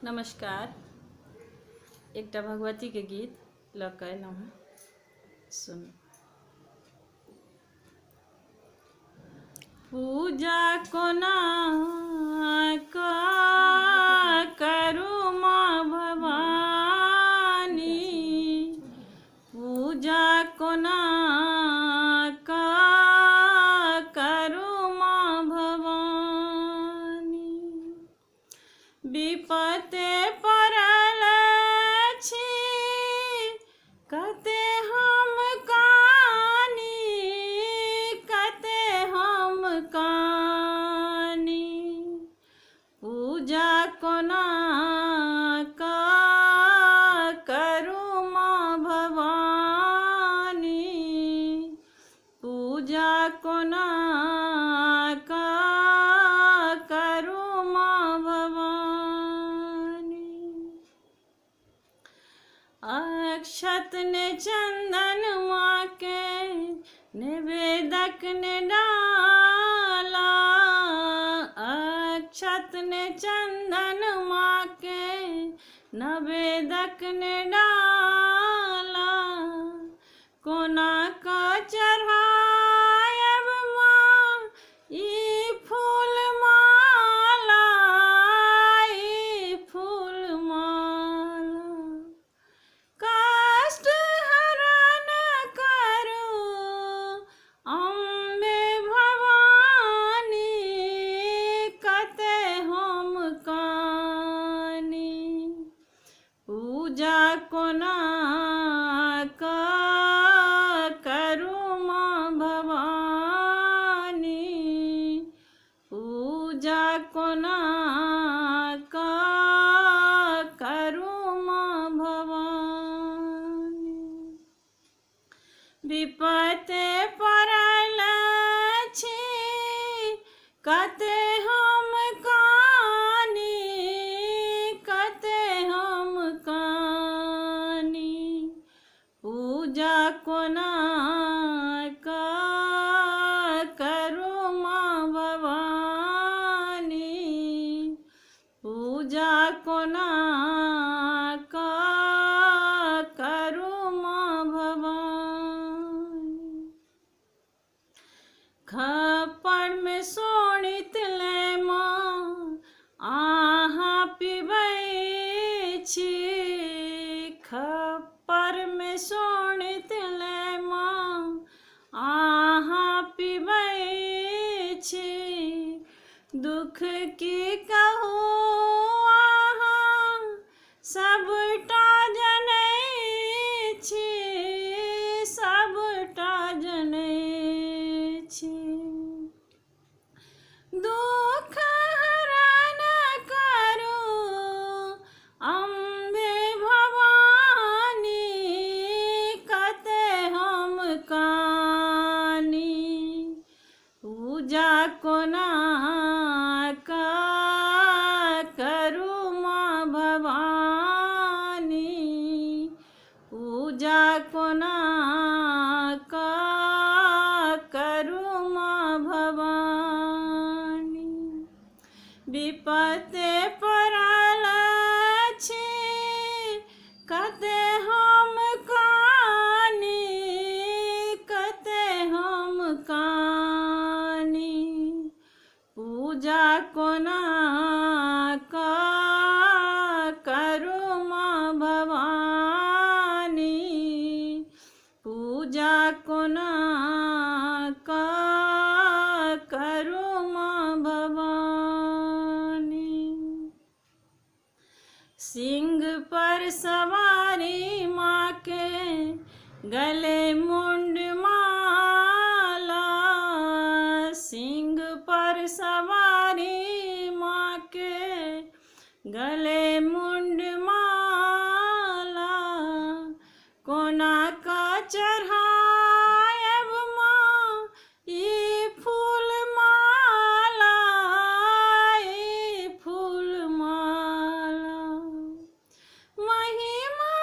नमस्कार। एकटा भगवती के गीत लऽ कऽ अयलहुँ हँ, सुनू। पूजा कोना करू माँ भवानी, पूजा कोना करू माँ भवानी। विपत्ति पड़ल छी कते हम कानी, कते हम कानी। पूजा कोना करू माँ भवानी, पूजा कोना करू माँ भवानी। अक्षत ने चंदन माँ के निवेदक ने डाला, अक्षत ने चंदन माँ के निवेदक ने डाला। कोना का चढ़ायब माँ ई फूल माला, ई फूल माला। कष्ट हरण करू अम्बे भवानी, कते हम कानी। पूजा कोना करू माँ भवानी, पूजा कोना करू माँ भवानी। विपत्ति पड़ल छी कते हम कानी, कते हम कानी। पूजा कोना करू माँ भवानी, पूजा कोना करू माँ भवानी। खप्पर में सोनित ले माँ अहाँ पिबै छी, खप्पर में सोनित ले माँ अहाँ पिबै छी। दुख की कहू अहाँ सबटा जनै छी, सबटा जनै छी। दुख हरण करू अम्बे भवानी, कते हम कानी। पूजा कोना करू माँ भवानी, पूजा कोना करू माँ भवानी। विपत्ति पड़ल छी कते हम कानी, कते हम कानी। पूजा कोना करू माँ भवानी, पूजा कोना करू माँ भवानी। सिंह पर सवारी माँ के गले मुंड माला, सिंह पर सवारी माँ के गले मुंड माला। कोना का चढ़ायब माँ ई फूल माला, ई फूल माला। महिमा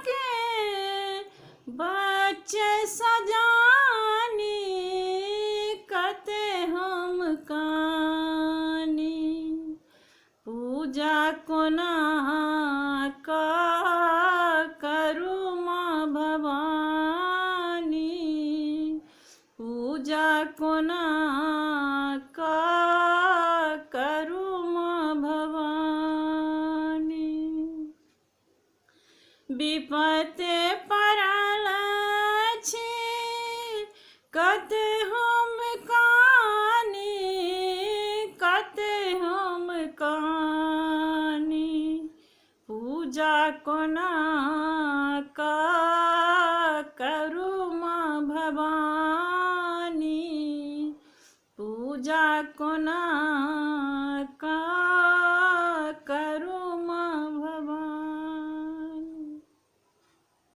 के बच्चे सजानी, कते हम कानी। पूजा कोना का करू माँ भवानी, पूजा कोना का करू माँ भवानी। विपत्ति पड़ल छी कते हम कानी, कते हम कानी, पूजा कोना का करू माँ भवानी, पूजा कोना का